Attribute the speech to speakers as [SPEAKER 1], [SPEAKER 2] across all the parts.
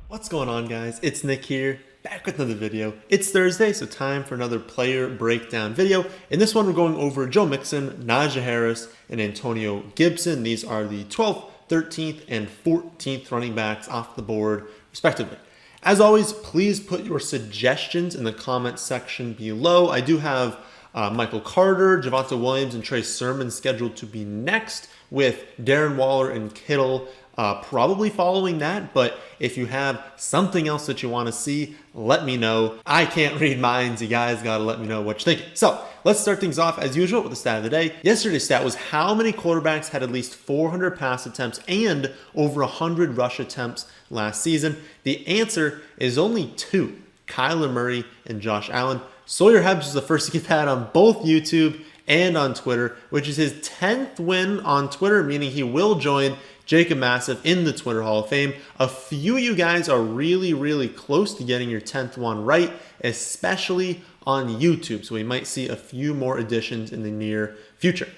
[SPEAKER 1] What's going on, guys? It's Nick here, back with another video. It's Thursday, so time for another player breakdown video. In this one, we're going over Joe Mixon, Najee Harris, and Antonio Gibson. These are the 12th, 13th, and 14th running backs off the board, respectively. As always, please put your suggestions in the comment section below. I do have Michael Carter, Javonte Williams, and Trey Sermon scheduled to be next, with Darren Waller and Kittle probably following that. But if you have something else that you want to see, let me know. I can't read minds. You guys got to let me know what you're thinking. So let's start things off as usual with the stat of the day. Yesterday's stat was how many quarterbacks had at least 400 pass attempts and over 100 rush attempts last season. The answer is only two: Kyler Murray and Josh Allen. Sawyer Hebbs was the first to get that on both YouTube and on Twitter, which is his 10th win on Twitter, meaning he will join Jacob Massive in the Twitter Hall of Fame. A few of you guys are really close to getting your 10th one right, especially on YouTube. So we might see a few more additions in the near future.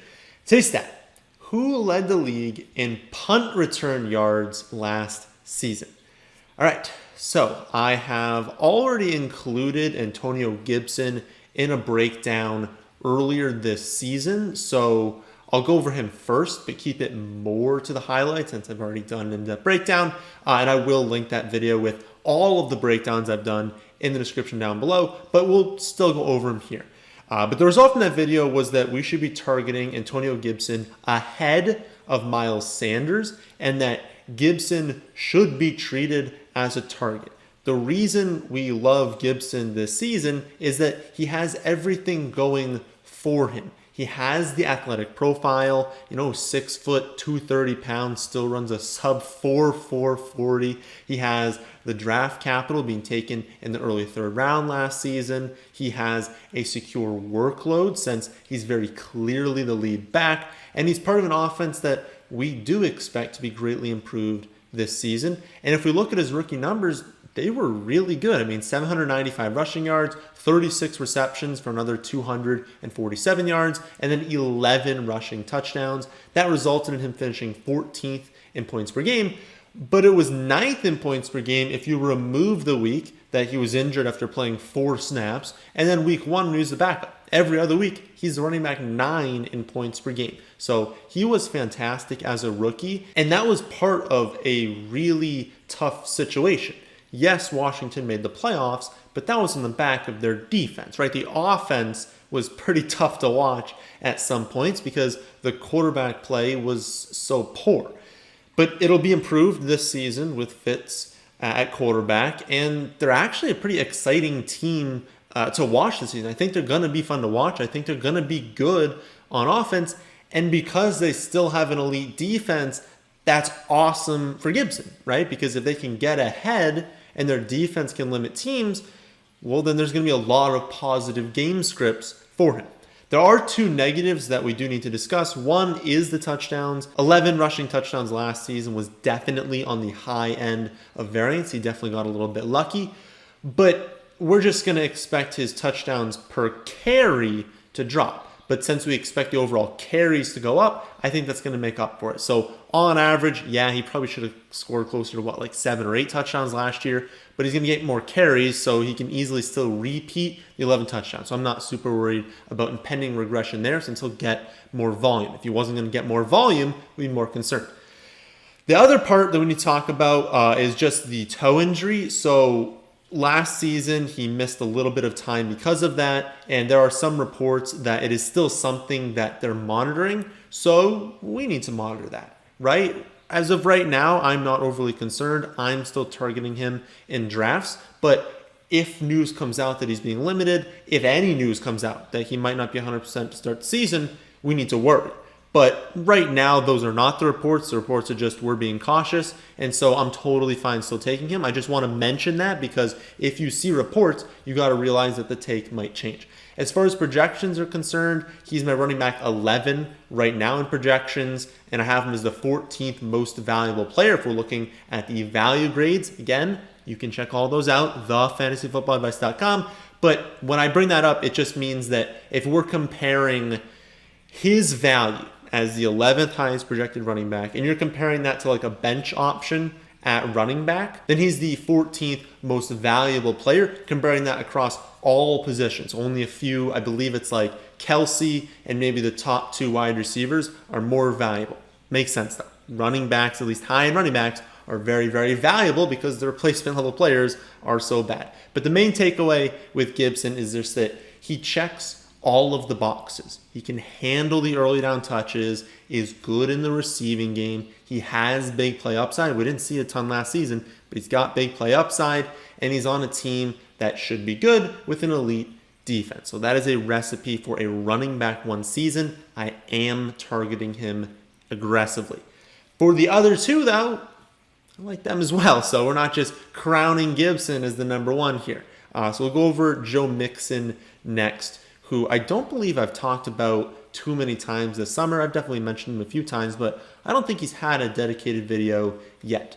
[SPEAKER 1] Today's stat: who led the league in punt return yards last season? All right, so I have already included Antonio Gibson in a breakdown earlier this season, so I'll go over him first, but keep it more to the highlights since I've already done an in-depth breakdown, and I will link that video with all of the breakdowns I've done in the description down below, but we'll still go over them here. But the result from that video was that we should be targeting Antonio Gibson ahead of Miles Sanders, and that Gibson should be treated as a target. The reason we love Gibson this season is that he has everything going for him. He has the athletic profile, 6 foot, 230 pounds, still runs a sub 4.40. He has the draft capital being taken in the early third round last season. He has a secure workload since he's very clearly the lead back. And he's part of an offense that we do expect to be greatly improved this season. And if we look at his rookie numbers, they were really good. I mean, 795 rushing yards, 36 receptions for another 247 yards, and then 11 rushing touchdowns. That resulted in him finishing 14th in points per game, but it was 9th in points per game if you remove the week that he was injured after playing 4 snaps, and then week 1 when he was the backup. Every other week, he's running back 9 in points per game. So he was fantastic as a rookie, and that was part of a really tough situation. Yes, Washington made the playoffs, but that was in the back of their defense, right? The offense was pretty tough to watch at some points because the quarterback play was so poor. But it'll be improved this season with Fitz at quarterback, and they're actually a pretty exciting team to watch this season. I think they're going to be fun to watch. I think they're going to be good on offense, and because they still have an elite defense, that's awesome for Gibson, right? Because if they can get ahead and their defense can limit teams, well, then there's going to be a lot of positive game scripts for him. There are 2 negatives that we do need to discuss. One is the touchdowns. 11 rushing touchdowns last season was definitely on the high end of variance. He definitely got a little bit lucky. But we're just going to expect his touchdowns per carry to drop. But since we expect the overall carries to go up, I think that's going to make up for it. So on average, yeah, he probably should have scored closer to 7 or 8 touchdowns last year, but he's going to get more carries, so he can easily still repeat the 11 touchdowns. So I'm not super worried about impending regression there since he'll get more volume. If he wasn't going to get more volume, we'd be more concerned. The other part that we need to talk about is just the toe injury. So last season, he missed a little bit of time because of that, and there are some reports that it is still something that they're monitoring, so we need to monitor that, right? As of right now, I'm not overly concerned. I'm still targeting him in drafts, but if news comes out that he's being limited, if any news comes out that he might not be 100% to start the season, we need to worry. But right now, those are not the reports. The reports are just we're being cautious. And so I'm totally fine still taking him. I just want to mention that because if you see reports, you got to realize that the take might change. As far as projections are concerned, he's my running back 11 right now in projections. And I have him as the 14th most valuable player if we're looking at the value grades. Again, you can check all those out, thefantasyfootballadvice.com. But when I bring that up, it just means that if we're comparing his value as the 11th highest projected running back, and you're comparing that to like a bench option at running back, then he's the 14th most valuable player, comparing that across all positions. Only a few, I believe it's like Kelsey and maybe the top 2 wide receivers are more valuable. Makes sense though. Running backs, at least high-end running backs, are very, very valuable because the replacement level players are so bad. But the main takeaway with Gibson is just that he checks all of the boxes. He can handle the early down touches, is good in the receiving game. He has big play upside. We didn't see a ton last season, but he's got big play upside, and he's on a team that should be good with an elite defense. So that is a recipe for a running back 1 season. I am targeting him aggressively. For the other 2, though, I like them as well. So we're not just crowning Gibson as the number 1 here. So we'll go over Joe Mixon next, who I don't believe I've talked about too many times this summer. I've definitely mentioned him a few times, but I don't think he's had a dedicated video yet.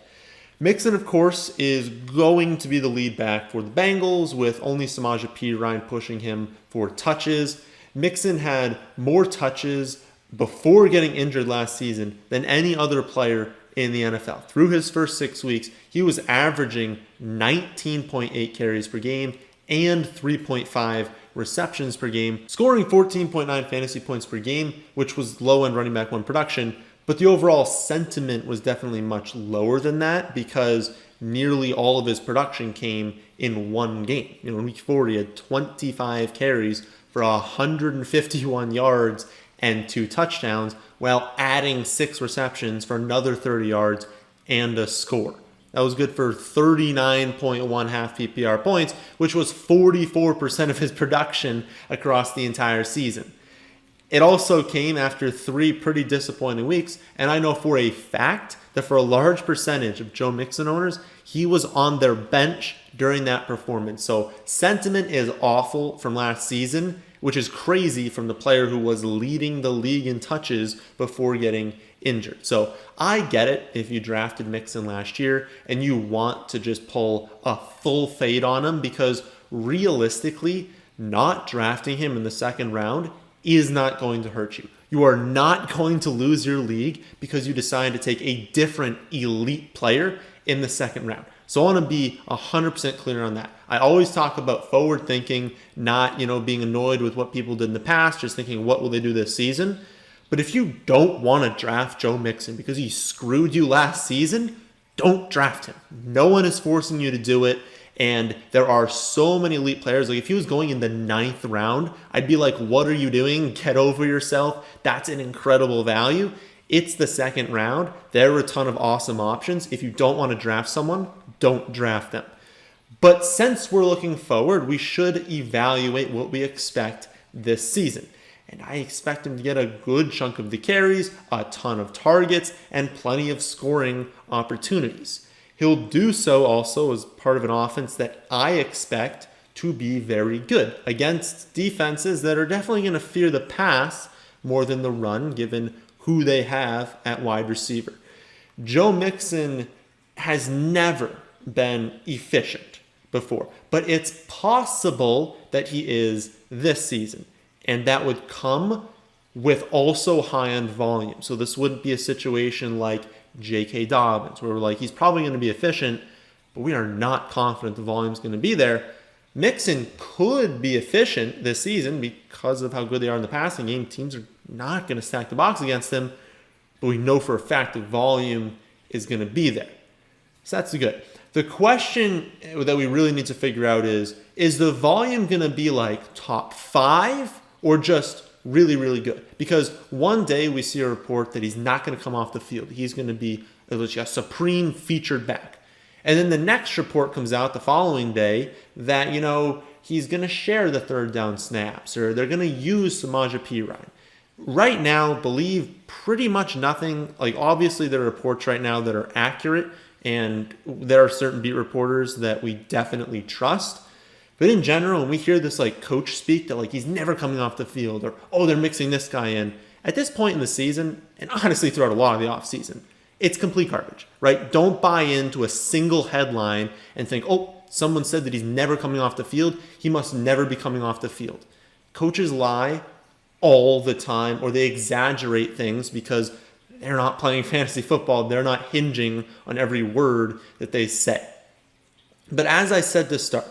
[SPEAKER 1] Mixon, of course, is going to be the lead back for the Bengals, with only Samaje Perine pushing him for touches. Mixon had more touches before getting injured last season than any other player in the NFL. Through his first 6 weeks, he was averaging 19.8 carries per game and 3.5 receptions per game, scoring 14.9 fantasy points per game, which was low-end running back 1 production. But the overall sentiment was definitely much lower than that because nearly all of his production came in 1 game. In week 4, he had 25 carries for 151 yards and 2 touchdowns, while adding 6 receptions for another 30 yards and a score. That was good for 39.1 half PPR points, which was 44% of his production across the entire season. It also came after 3 pretty disappointing weeks, and I know for a fact that for a large percentage of Joe Mixon owners, he was on their bench during that performance. So sentiment is awful from last season, which is crazy from the player who was leading the league in touches before getting injured. So I get it if you drafted Mixon last year and you want to just pull a full fade on him, because realistically, not drafting him in the 2nd round is not going to hurt you. You are not going to lose your league because you decide to take a different elite player in the 2nd round. So I want to be 100% clear on that. I always talk about forward thinking, not, being annoyed with what people did in the past, just thinking, what will they do this season? But if you don't want to draft Joe Mixon because he screwed you last season, don't draft him. No one is forcing you to do it. And there are so many elite players. Like if he was going in the 9th round, I'd be like, what are you doing? Get over yourself. That's an incredible value. It's the 2nd round. There are a ton of awesome options. If you don't want to draft someone, don't draft them. But since we're looking forward, we should evaluate what we expect this season. And I expect him to get a good chunk of the carries, a ton of targets, and plenty of scoring opportunities. He'll do so also as part of an offense that I expect to be very good against defenses that are definitely going to fear the pass more than the run, given who they have at wide receiver. Joe Mixon has never been efficient before, but it's possible that he is this season, and that would come with also high-end volume. So this wouldn't be a situation like J.K. Dobbins, where we're like, he's probably going to be efficient, but we are not confident the volume's going to be there. Mixon could be efficient this season because of how good they are in the passing game. Teams are not going to stack the box against him, but we know for a fact the volume is going to be there. So that's good. The question that we really need to figure out is the volume going to be like top 5 or just really, really good? Because one day we see a report that he's not going to come off the field. He's going to be a supreme featured back. And then the next report comes out the following day that, he's going to share the 3rd down snaps, or they're going to use Samaje Perine. Right now, believe pretty much nothing. Like, obviously, there are reports right now that are accurate, and there are certain beat reporters that we definitely trust. But in general, when we hear this coach speak that he's never coming off the field, or they're mixing this guy in, at this point in the season, and honestly throughout a lot of the offseason, it's complete garbage, right? Don't buy into a single headline and think, someone said that he's never coming off the field, he must never be coming off the field. Coaches lie all the time, or they exaggerate things because they're not playing fantasy football. They're not hinging on every word that they say. But as I said to start,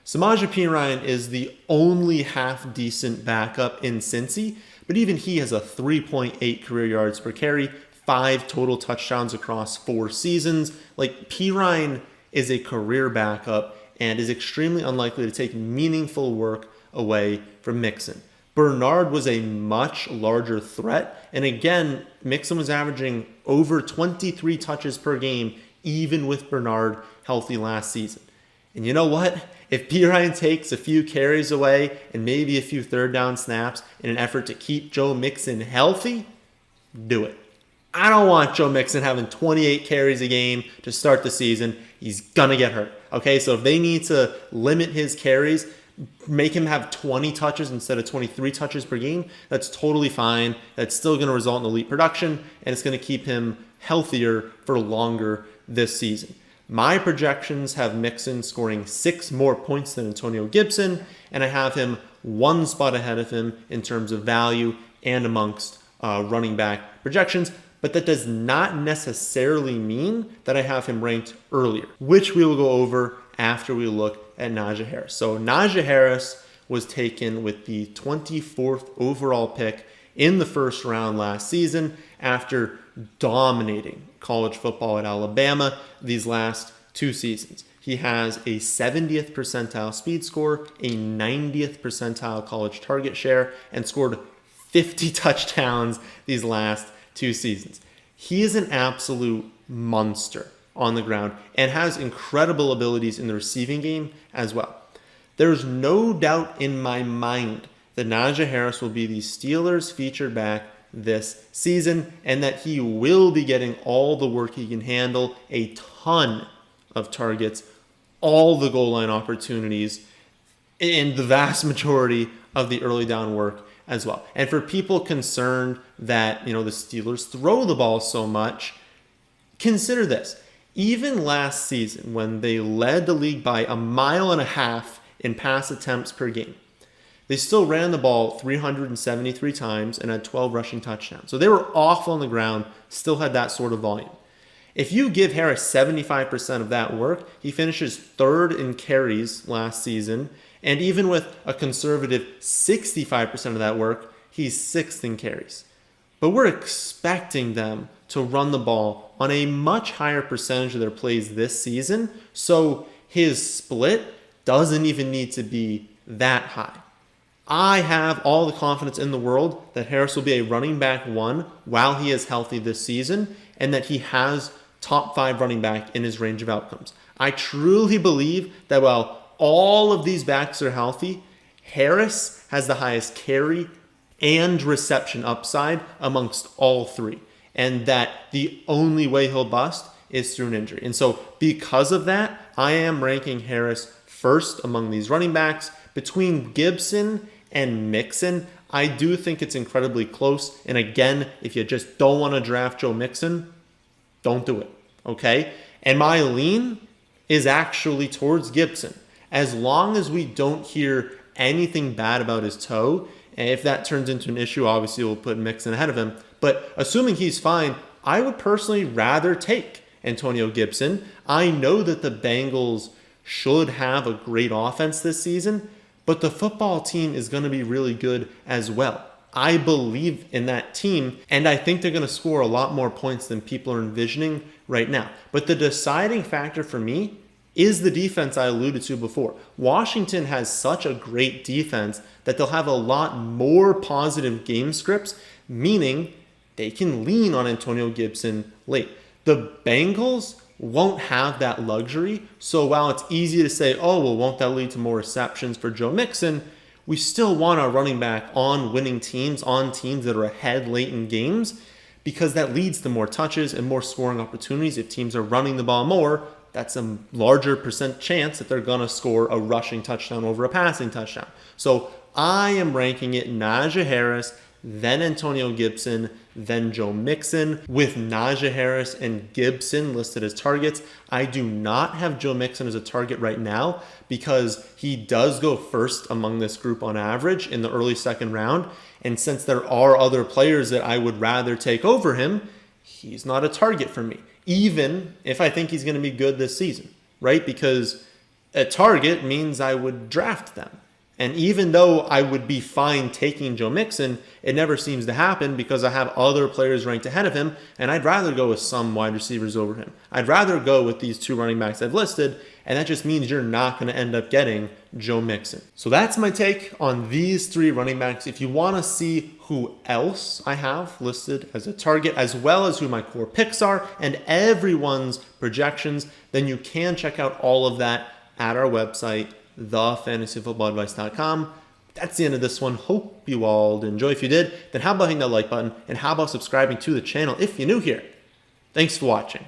[SPEAKER 1] Samaje Perine is the only half-decent backup in Cincy, but even he has a 3.8 career yards per carry, 5 total touchdowns across 4 seasons. Like, Perine is a career backup and is extremely unlikely to take meaningful work away from Mixon. Bernard was a much larger threat, and again, Mixon was averaging over 23 touches per game, even with Bernard healthy last season. And you know what? If Perine takes a few carries away and maybe a few third down snaps in an effort to keep Joe Mixon healthy, do it. I don't want Joe Mixon having 28 carries a game to start the season. He's going to get hurt. Okay, so if they need to limit his carries, make him have 20 touches instead of 23 touches per game, that's totally fine. That's still going to result in elite production, and it's going to keep him healthier for longer this season. My projections have Mixon scoring 6 more points than Antonio Gibson, and I have him 1 spot ahead of him in terms of value and amongst running back projections. But that does not necessarily mean that I have him ranked earlier, which we will go over after we look at Najee Harris. So Najee Harris was taken with the 24th overall pick in the first round last season after dominating college football at Alabama these last 2 seasons. He has a 70th percentile speed score, a 90th percentile college target share, and scored 50 touchdowns these last 2 seasons. He is an absolute monster on the ground and has incredible abilities in the receiving game as well. There's no doubt in my mind that Najee Harris will be the Steelers' featured back this season and that he will be getting all the work he can handle, a ton of targets, all the goal line opportunities, and the vast majority of the early down work as well. And for people concerned that, the Steelers throw the ball so much, consider this. Even last season, when they led the league by 1.5 miles in pass attempts per game, they still ran the ball 373 times and had 12 rushing touchdowns. So they were off on the ground, still had that sort of volume. If you give Harris 75% of that work, he finishes 3rd in carries last season. And even with a conservative 65% of that work, he's 6th in carries. But we're expecting them to run the ball on a much higher percentage of their plays this season. So his split doesn't even need to be that high. I have all the confidence in the world that Harris will be a running back 1 while he is healthy this season, and that he has top 5 running back in his range of outcomes. I truly believe that while all of these backs are healthy, Harris has the highest carry and reception upside amongst all 3, and that the only way he'll bust is through an injury. And so because of that, I am ranking Harris first among these running backs. Between Gibson and Mixon, I do think it's incredibly close. And again, if you just don't want to draft Joe Mixon, don't do it, okay? And my lean is actually towards Gibson. As long as we don't hear anything bad about his toe, and if that turns into an issue, obviously we'll put Mixon ahead of him. But assuming he's fine, I would personally rather take Antonio Gibson. I know that the Bengals should have a great offense this season, but the football team is going to be really good as well. I believe in that team, and I think they're going to score a lot more points than people are envisioning right now. But the deciding factor for me is the defense I alluded to before. Washington has such a great defense that they'll have a lot more positive game scripts, meaning they can lean on Antonio Gibson late. The Bengals won't have that luxury. So while it's easy to say, oh, well, won't that lead to more receptions for Joe Mixon? We still want our running back on winning teams, on teams that are ahead late in games, because that leads to more touches and more scoring opportunities. If teams are running the ball more, that's a larger percent chance that they're going to score a rushing touchdown over a passing touchdown. So I am ranking it Najee Harris, then Antonio Gibson, then Joe Mixon, with Najee Harris and Gibson listed as targets. I do not have Joe Mixon as a target right now because he does go first among this group on average in the early second round. And since there are other players that I would rather take over him, he's not a target for me, even if I think he's going to be good this season, right? Because a target means I would draft them. And even though I would be fine taking Joe Mixon, it never seems to happen because I have other players ranked ahead of him, and I'd rather go with some wide receivers over him. I'd rather go with these 2 running backs I've listed, and that just means you're not going to end up getting Joe Mixon. So that's my take on these 3 running backs. If you want to see who else I have listed as a target, as well as who my core picks are, and everyone's projections, then you can check out all of that at our website, thefantasyfootballadvice.com. That's the end of this one. Hope you all enjoy. If you did, then how about hitting that like button, and how about subscribing to the channel if you're new here? Thanks for watching.